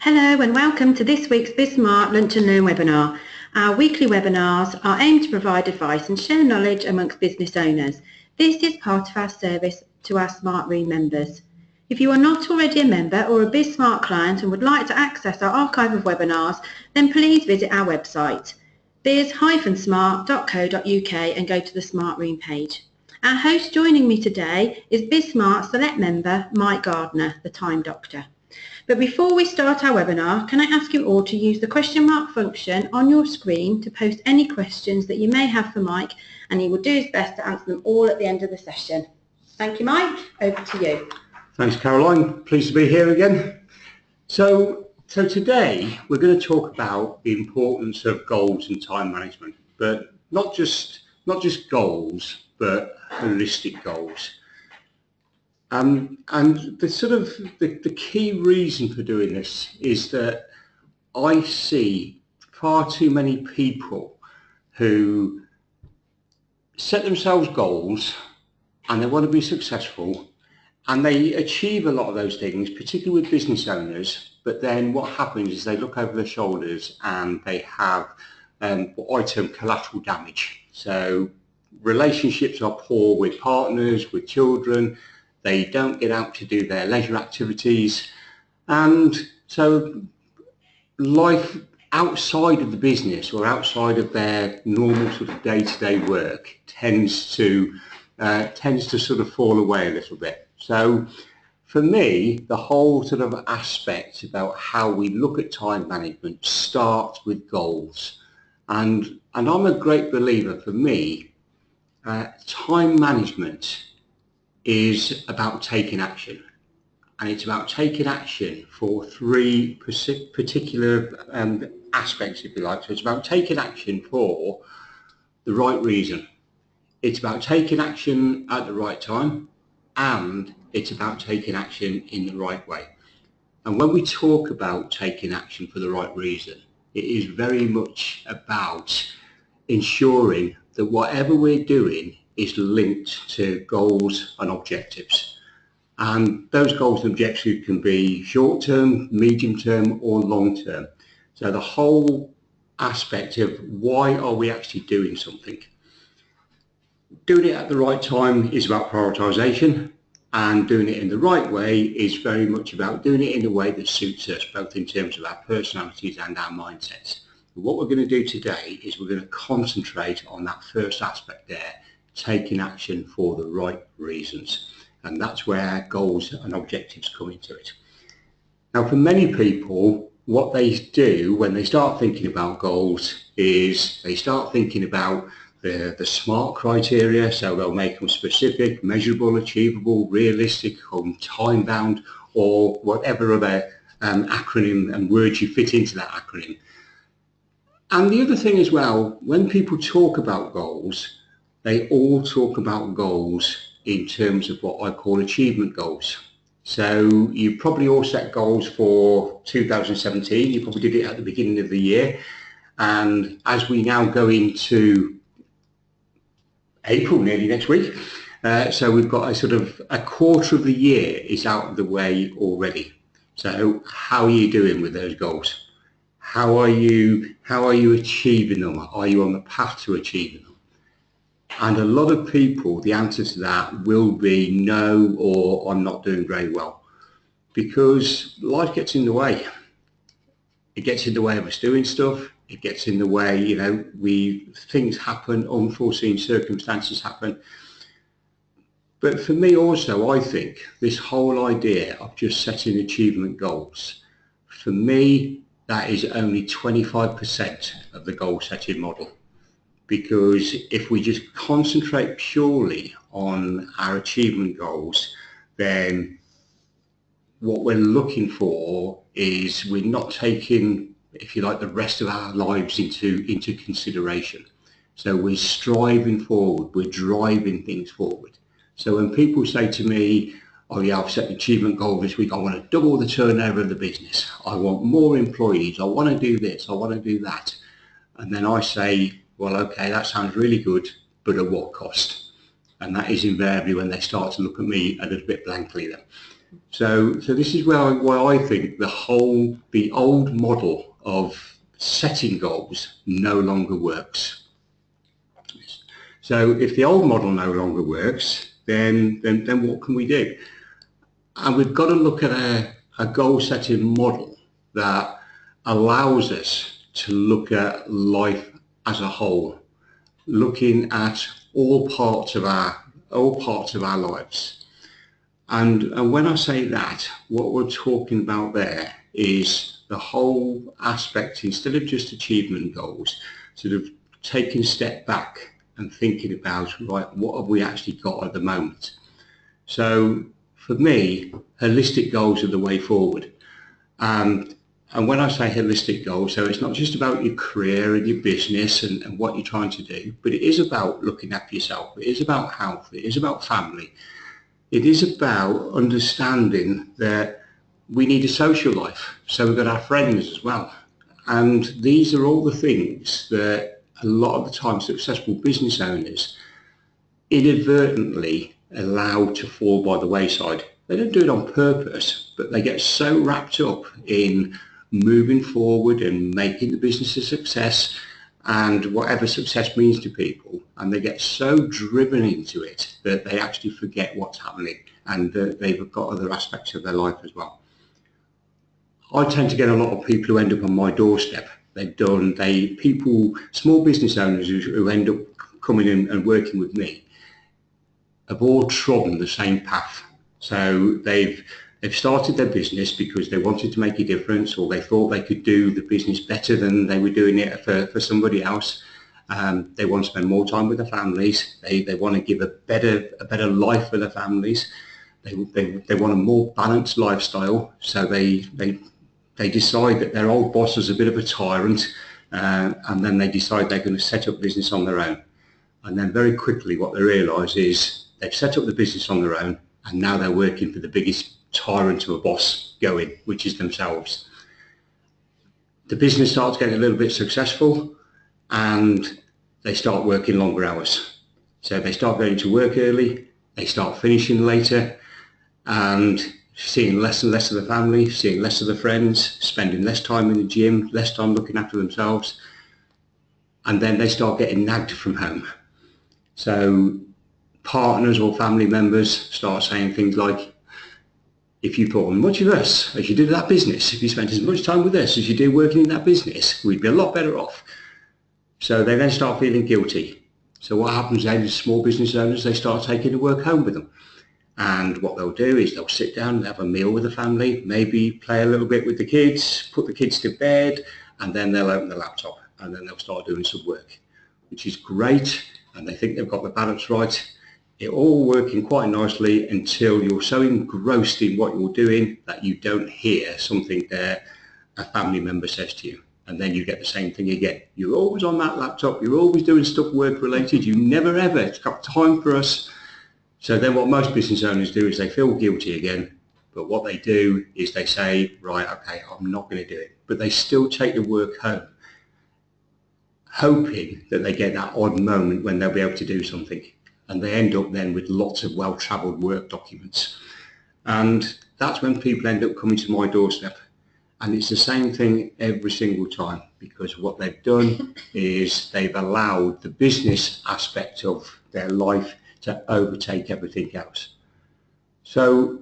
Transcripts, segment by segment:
Hello and welcome to this week's BizSmart Lunch and Learn webinar. Our weekly webinars are aimed to provide advice and share knowledge amongst business owners. This is part of our service to our SmartRoom members. If you are not already a member or a BizSmart client and would like to access our archive of webinars, then please visit our website biz-smart.co.uk and go to the SmartRoom page. Our host joining me today is BizSmart Select member Mike Gardner, the Time Doctor. But before we start our webinar, can I ask you all to use the question mark function on your screen to post any questions that you may have for Mike, and he will do his best to answer them all at the end of the session. Thank you, Mike. Over to you. Thanks, Caroline. Pleased to be here again. So today we're going to talk about the importance of goals and time management, but not just goals, but holistic goals. And the key reason for doing this is that I see far too many people who set themselves goals and they want to be successful and they achieve a lot of those things, particularly with business owners, but then what happens is they look over their shoulders and they have what I term collateral damage. So relationships are poor with partners, with children. They don't get out to do their leisure activities, and so life outside of the business or outside of their normal sort of day-to-day work tends to sort of fall away a little bit. So for me, the whole sort of aspect about how we look at time management starts with goals, and I'm a great believer. For me, time management is about taking action, and it's about taking action for three particular aspects, if you like. So it's about taking action for the right reason, it's about taking action at the right time, and it's about taking action in the right way. And when we talk about taking action for the right reason, it is very much about ensuring that whatever we're doing is linked to goals and objectives. And those goals and objectives can be short-term, medium-term, or long-term. So the whole aspect of why are we actually doing something. Doing it at the right time is about prioritization, and doing it in the right way is very much about doing it in a way that suits us, both in terms of our personalities and our mindsets. What we're going to do today is we're going to concentrate on that first aspect there, taking action for the right reasons, and that's where goals and objectives come into it. Now, for many people, what they do when they start thinking about goals is they start thinking about the SMART criteria. So they'll make them specific, measurable, achievable, realistic, time bound, or whatever other acronym and words you fit into that acronym. And the other thing as well, when people talk about goals, they all talk about goals in terms of what I call achievement goals. So you probably all set goals for 2017. You probably did it at the beginning of the year. And as we now go into April, nearly next week, so we've got a quarter of the year is out of the way already. So how are you doing with those goals? How are you achieving them? Are you on the path to achieving them? And a lot of people, the answer to that will be no, or I'm not doing very well, because life gets in the way. It gets in the way of us doing stuff. It gets in the way, things happen, unforeseen circumstances happen. But for me also, I think this whole idea of just setting achievement goals, for me, that is only 25% of the goal setting model. Because if we just concentrate purely on our achievement goals, then what we're looking for is we're not taking, if you like, the rest of our lives into consideration. So we're striving forward, we're driving things forward. So when people say to me, oh yeah, I've set an achievement goal this week, I want to double the turnover of the business, I want more employees, I want to do this, I want to do that. And then I say, well, okay, that sounds really good, but at what cost? And that is invariably when they start to look at me a little bit blankly then. So this is why I think the old model of setting goals no longer works. So if the old model no longer works, then what can we do? And we've got to look at a goal setting model that allows us to look at life as a whole, looking at all parts of our lives. And when I say that, what we're talking about there is the whole aspect, instead of just achievement goals, sort of taking a step back and thinking about, right, what have we actually got at the moment? So for me, holistic goals are the way forward. And when I say holistic goals, so it's not just about your career and your business and what you're trying to do, but it is about looking after yourself. It is about health. It is about family. It is about understanding that we need a social life. So we've got our friends as well. And these are all the things that a lot of the time successful business owners inadvertently allow to fall by the wayside. They don't do it on purpose, but they get so wrapped up in moving forward and making the business a success and whatever success means to people, and they get so driven into it that they actually forget what's happening, and they've got other aspects of their life as well. I tend to get a lot of people who end up on my doorstep. Small business owners who end up coming in and working with me have all trodden the same path. So they've started their business because they wanted to make a difference, or they thought they could do the business better than they were doing it for somebody else. They want to spend more time with their families. They want to give a better life for their families. They want a more balanced lifestyle. So they decide that their old boss is a bit of a tyrant, and then they decide they're going to set up business on their own. And then very quickly what they realise is they've set up the business on their own, and now they're working for the biggest tyrant of a boss going, which is themselves. The business starts getting a little bit successful, and they start working longer hours. So they start going to work early, they start finishing later, and seeing less and less of the family, seeing less of the friends, spending less time in the gym, less time looking after themselves, and then they start getting nagged from home. So partners or family members start saying things like, if you thought as much of us as you did that business, if you spent as much time with us as you do working in that business, we'd be a lot better off. So they then start feeling guilty. So what happens then is small business owners, they start taking the work home with them. And what they'll do is they'll sit down and have a meal with the family, maybe play a little bit with the kids, put the kids to bed, and then they'll open the laptop and then they'll start doing some work, which is great. And they think they've got the balance right. It all working quite nicely until you're so engrossed in what you're doing that you don't hear something that a family member says to you. And then you get the same thing again. You're always on that laptop. You're always doing stuff work related. You never ever got time for us. So then what most business owners do is they feel guilty again, but what they do is they say, right, okay, I'm not going to do it. But they still take the work home, hoping that they get that odd moment when they'll be able to do something. And they end up then with lots of well-travelled work documents. And that's when people end up coming to my doorstep. And it's the same thing every single time, because what they've done is they've allowed the business aspect of their life to overtake everything else. So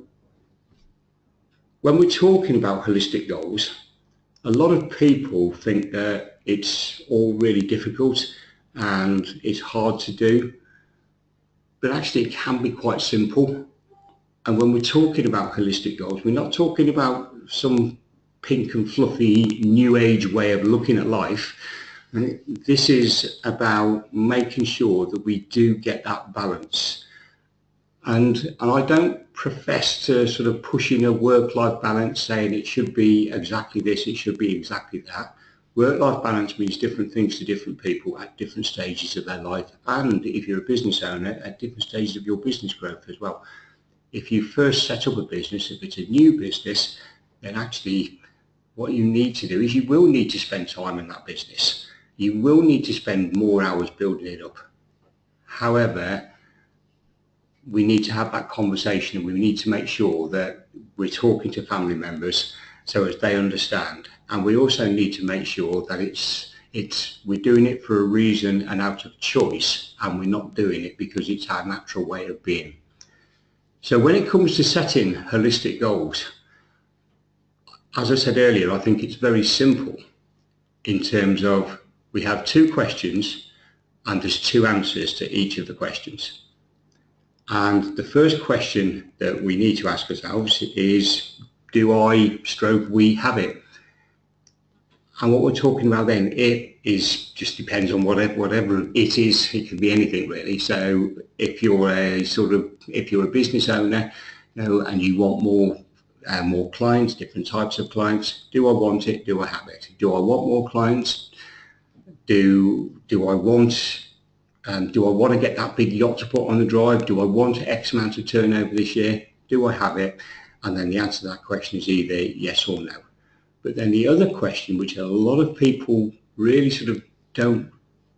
when we're talking about holistic goals, a lot of people think that it's all really difficult and it's hard to do, but actually it can be quite simple. And when we're talking about holistic goals, we're not talking about some pink and fluffy new age way of looking at life. This is about making sure that we do get that balance. And I don't profess to sort of pushing a work-life balance, saying it should be exactly this, it should be exactly that. Work-life balance means different things to different people at different stages of their life, and if you're a business owner, at different stages of your business growth as well. If you first set up a business, if it's a new business, then actually what you need to do is you will need to spend time in that business. You will need to spend more hours building it up. However, we need to have that conversation, and we need to make sure that we're talking to family members so as they understand. And we also need to make sure that we're doing it for a reason and out of choice, and we're not doing it because it's our natural way of being. So when it comes to setting holistic goals, as I said earlier, I think it's very simple in terms of we have 2 questions and there's 2 answers to each of the questions. And the first question that we need to ask ourselves is, do we have it? And what we're talking about then, it is just depends on whatever it is. It can be anything really. So if you're a business owner, and you want more clients, different types of clients, do I want it? Do I have it? Do I want more clients? Do I want to get that big yacht to put on the drive? Do I want X amount of turnover this year? Do I have it? And then the answer to that question is either yes or no. But then the other question, which a lot of people really don't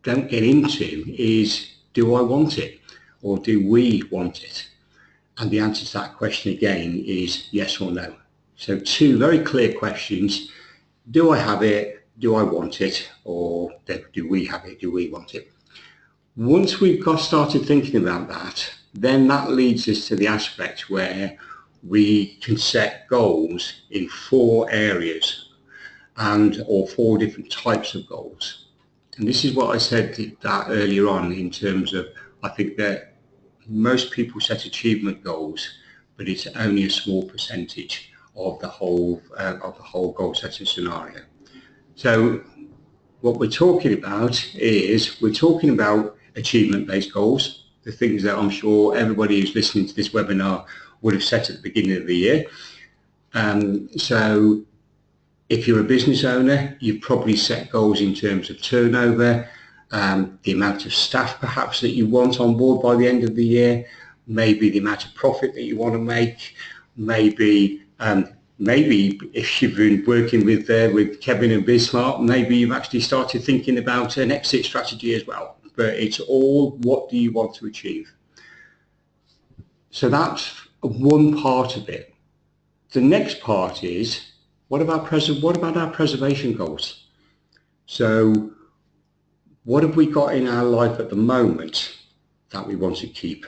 get into, is, do I want it? Or do we want it? And the answer to that question again is yes or no. So 2 very clear questions. Do I have it? Do I want it? Or do we have it? Do we want it? Once we've started thinking about that, then that leads us to the aspect where we can set goals in 4 areas or 4 different types of goals. And this is what I said that earlier on, in terms of, I think that most people set achievement goals, but it's only a small percentage of the whole goal setting scenario. So what we're talking about is, we're talking about achievement-based goals, the things that I'm sure everybody who's listening to this webinar would have set at the beginning of the year. So if you're a business owner, you've probably set goals in terms of turnover, the amount of staff perhaps that you want on board by the end of the year, maybe the amount of profit that you want to make, maybe if you've been working with Kevin and BizSmart, maybe you've actually started thinking about an exit strategy as well. But it's all, what do you want to achieve? So that's one part of it. The next part is, what about our preservation goals? So what have we got in our life at the moment that we want to keep?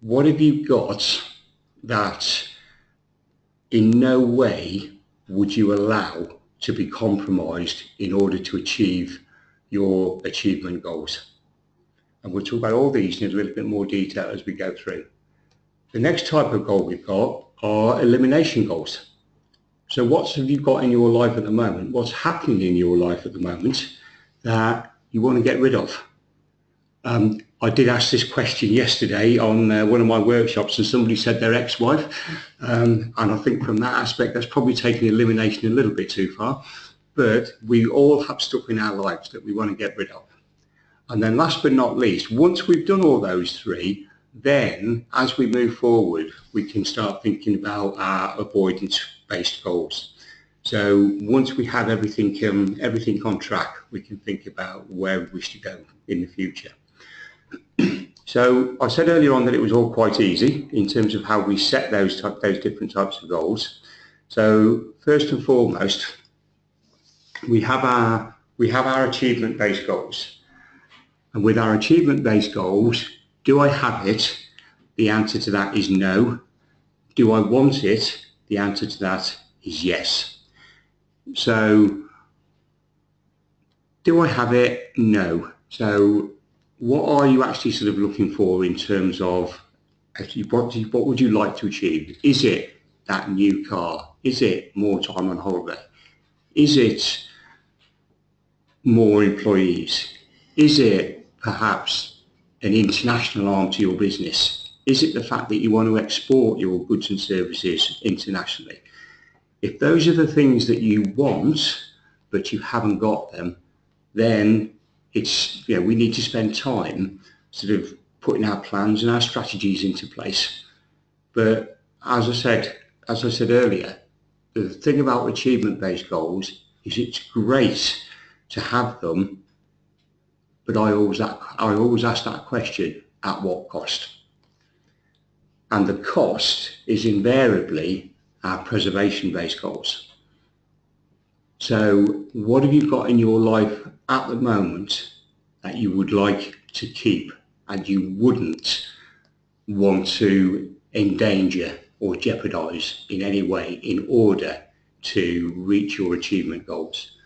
What have you got that in no way would you allow to be compromised in order to achieve your achievement goals? And we'll talk about all these in a little bit more detail as we go through. The next type of goal we've got are elimination goals. So what have you got in your life at the moment? What's happening in your life at the moment that you want to get rid of? I did ask this question yesterday on one of my workshops, and somebody said their ex-wife, and I think from that aspect that's probably taking elimination a little bit too far, but we all have stuff in our lives that we want to get rid of. And then last but not least, once we've done all those 3, then as we move forward, we can start thinking about our avoidance-based goals. So once we have everything on track, we can think about where we wish to go in the future. So I said earlier on that it was all quite easy in terms of how we set those different types of goals. So first and foremost, we have our achievement-based goals. And with our achievement-based goals, do I have it? The answer to that is no. Do I want it? The answer to that is yes. So do I have it? No. So what are you actually looking for in terms of what would you like to achieve? Is it that new car? Is it more time on holiday? Is it more employees? Is it perhaps an international arm to your business? Is it the fact that you want to export your goods and services internationally? If those are the things that you want, but you haven't got them, then we need to spend time putting our plans and our strategies into place. But as I said earlier, the thing about achievement-based goals is it's great to have them, but I always ask that question: at what cost? And the cost is invariably our preservation-based goals. So what have you got in your life at the moment that you would like to keep and you wouldn't want to endanger or jeopardize in any way in order to reach your achievement goals?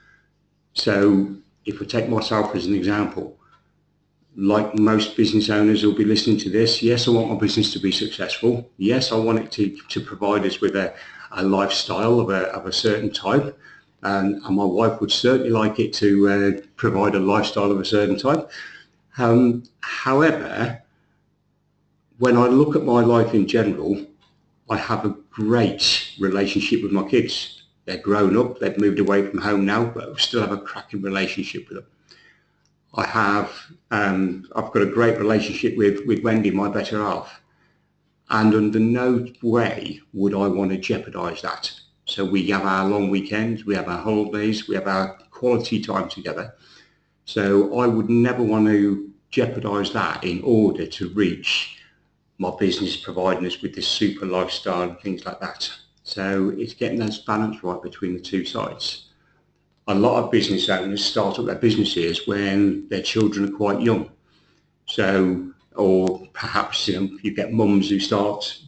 So if I take myself as an example, like most business owners who'll be listening to this, yes, I want my business to be successful. Yes, I want it to provide us with a lifestyle of a certain type. And my wife would certainly like it to provide a lifestyle of a certain type. However, when I look at my life in general, I have a great relationship with my kids. They're grown up, they've moved away from home now, but I still have a cracking relationship with them. I've got a great relationship with Wendy, my better half, and under no way would I want to jeopardize that. So we have our long weekends, we have our holidays, we have our quality time together. So I would never want to jeopardize that in order to reach my business providing us with this super lifestyle and things like that. So it's getting those balance right between the two sides. A lot of business owners start up their businesses when their children are quite young. So, or perhaps you get mums who start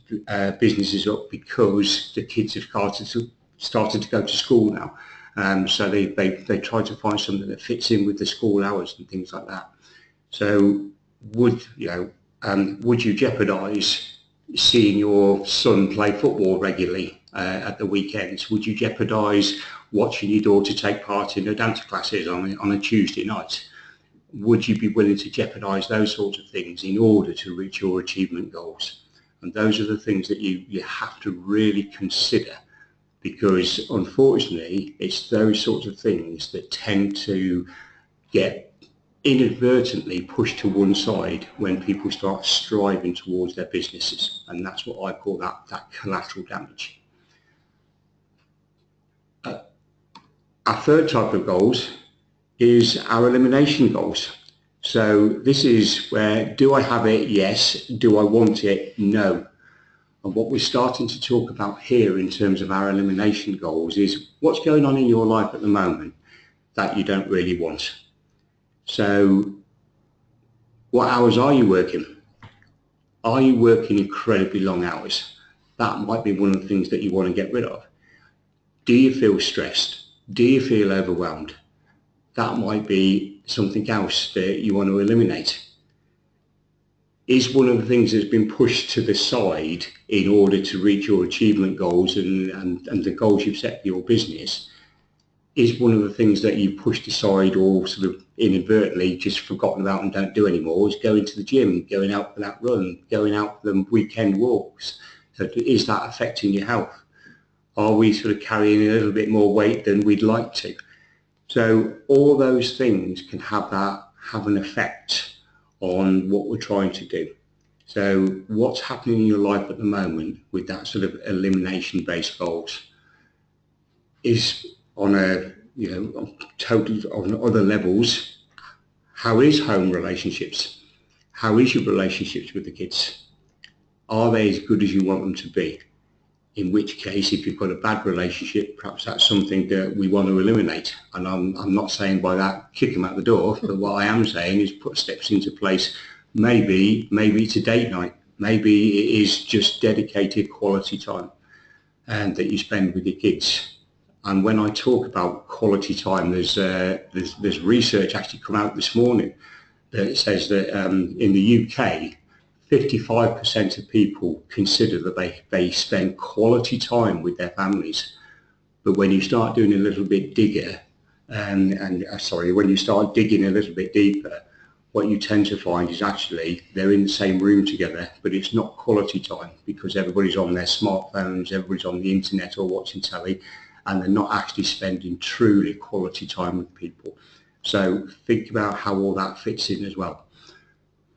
businesses up because the kids have started to go to school now. So they try to find something that fits in with the school hours and things like that. So would you jeopardise seeing your son play football regularly at the weekends? Would you jeopardise watching your daughter take part in her dance classes on a Tuesday night? Would you be willing to jeopardise those sorts of things in order to reach your achievement goals? And those are the things that you have to really consider, because unfortunately it's those sorts of things that tend to get inadvertently pushed to one side when people start striving towards their businesses, and that's what I call that collateral damage. Our third type of goals is our elimination goals. So this is where, do I have it? Yes. Do I want it? No. And what we're starting to talk about here in terms of our elimination goals is what's going on in your life at the moment that you don't really want. So what hours are you working? Are you working incredibly long hours? That might be one of the things that you want to get rid of. Do you feel stressed? Do you feel overwhelmed? That might be something else that you want to eliminate. Is one of the things that's been pushed to the side in order to reach your achievement goals and the goals you've set for your business, is one of the things that you've pushed aside or sort of inadvertently just forgotten about and don't do anymore, is going to the gym, going out for that run, going out for the weekend walks? So is that affecting your health? Are we sort of carrying a little bit more weight than we'd like to? So all those things can have an effect on what we're trying to do. So what's happening in your life at the moment with that sort of elimination based goals is on totally on other levels. How is home relationships? How is your relationships with the kids? Are they as good as you want them to be? In which case, if you've got a bad relationship, perhaps that's something that we want to eliminate. And I'm not saying by that kick them out the door, but what I am saying is put steps into place. Maybe it's a date night. Maybe it is just dedicated quality time and that you spend with your kids. And when I talk about quality time, there's research actually come out this morning that says that in the UK, 55% of people consider that they spend quality time with their families. But when you start doing a little bit digger, when you start digging a little bit deeper, what you tend to find is actually they're in the same room together, but it's not quality time because everybody's on their smartphones, everybody's on the internet or watching telly, and they're not actually spending truly quality time with people. So think about how all that fits in as well.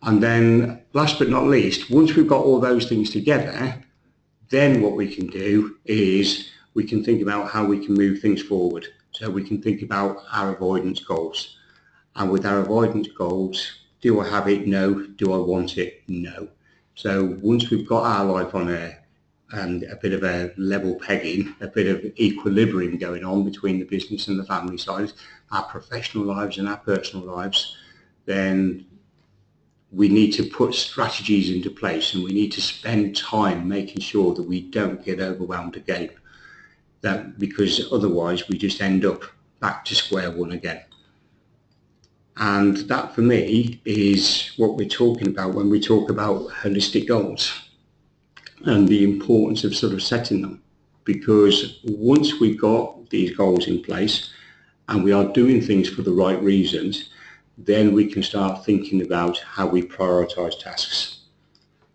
And then last but not least, once we've got all those things together, then what we can do is we can think about how we can move things forward. So we can think about our avoidance goals. And with our avoidance goals, Do I have it? No. Do I want it? No. So once we've got our life on a bit of a level pegging, a bit of equilibrium going on between the business and the family side, our professional lives and our personal lives, then we need to put strategies into place, and we need to spend time making sure that we don't get overwhelmed again. Because otherwise we just end up back to square one again. And that for me is what we're talking about when we talk about holistic goals and the importance of sort of setting them. Because once we've got these goals in place and we are doing things for the right reasons, then we can start thinking about how we prioritize tasks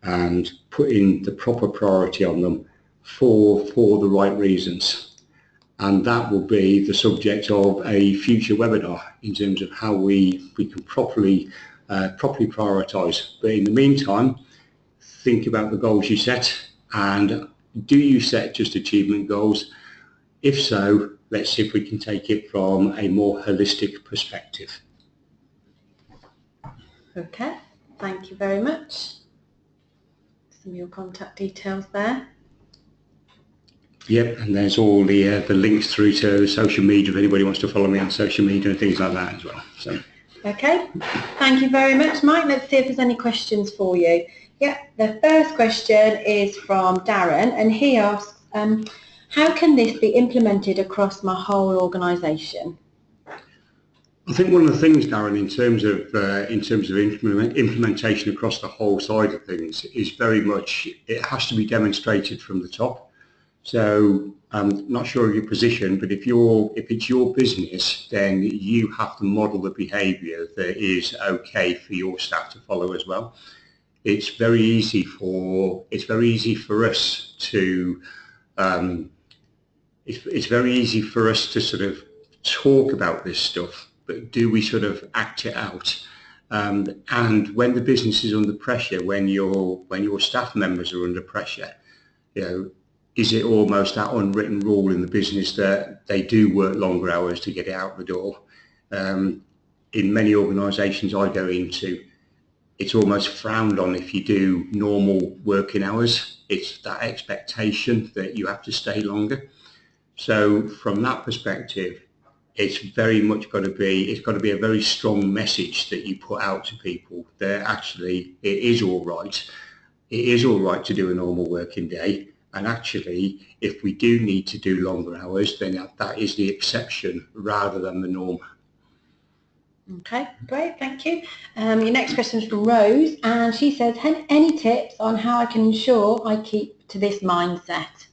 and putting the proper priority on them for the right reasons. And that will be the subject of a future webinar in terms of how we can properly prioritize. But in the meantime, think about the goals you set, and do you set just achievement goals? If so, let's see if we can take it from a more holistic perspective. Okay, thank you very much. Some of your contact details there. Yep, and there's all the links through to social media if anybody wants to follow me on social media and things like that as well. So. Okay, thank you very much, Mike. Let's see if there's any questions for you. Yeah, the first question is from Darren, and he asks, how can this be implemented across my whole organisation? I think one of the things, Darren, in terms of implementation across the whole side of things is very much, it has to be demonstrated from the top. So I'm not sure of your position, but if it's your business, then you have to model the behaviour that is okay for your staff to follow as well. It's very easy for us to sort of talk about this stuff, but do we sort of act it out? And when the business is under pressure, when your staff members are under pressure, is it almost that unwritten rule in the business that they do work longer hours to get it out the door? In many organisations I go into, it's almost frowned on if you do normal working hours. It's that expectation that you have to stay longer. So from that perspective, it's very much got to be a very strong message that you put out to people that actually it is all right. It is all right to do a normal working day. And actually, if we do need to do longer hours, then that is the exception rather than the norm. Okay, great, thank you. Your next question is from Rose, and she says, any tips on how I can ensure I keep to this mindset?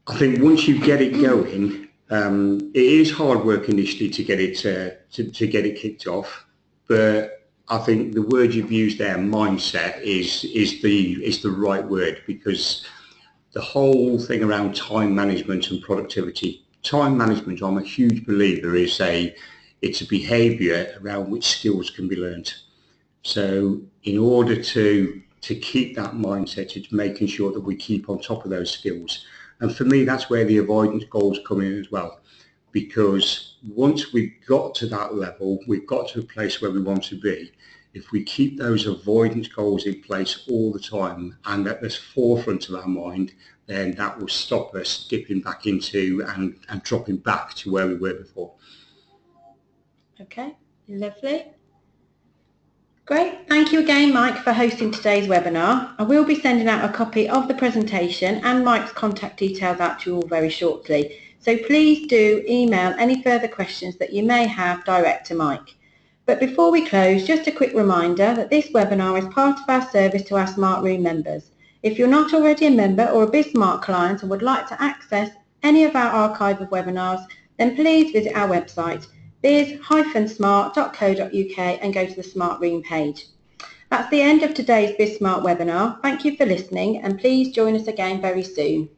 I think once you get it going, it is hard work initially to get it kicked off, but I think the word you've used there, mindset, is the right word, because the whole thing around time management and productivity. Time management, I'm a huge believer, it's a behaviour around which skills can be learned. So in order to keep that mindset, it's making sure that we keep on top of those skills. And for me, that's where the avoidance goals come in as well. Because once we've got to that level, we've got to a place where we want to be. If we keep those avoidance goals in place all the time and at the forefront of our mind, then that will stop us dipping back into and dropping back to where we were before. Okay, lovely. Great. Thank you again, Mike, for hosting today's webinar. I will be sending out a copy of the presentation and Mike's contact details out to you all very shortly. So please do email any further questions that you may have direct to Mike. But before we close, just a quick reminder that this webinar is part of our service to our Smart Room members. If you're not already a member or a BizSmart client and would like to access any of our archive of webinars, then please visit our website, biz-smart.co.uk, and go to the Smart Room page. That's the end of today's BizSmart webinar. Thank you for listening, and please join us again very soon.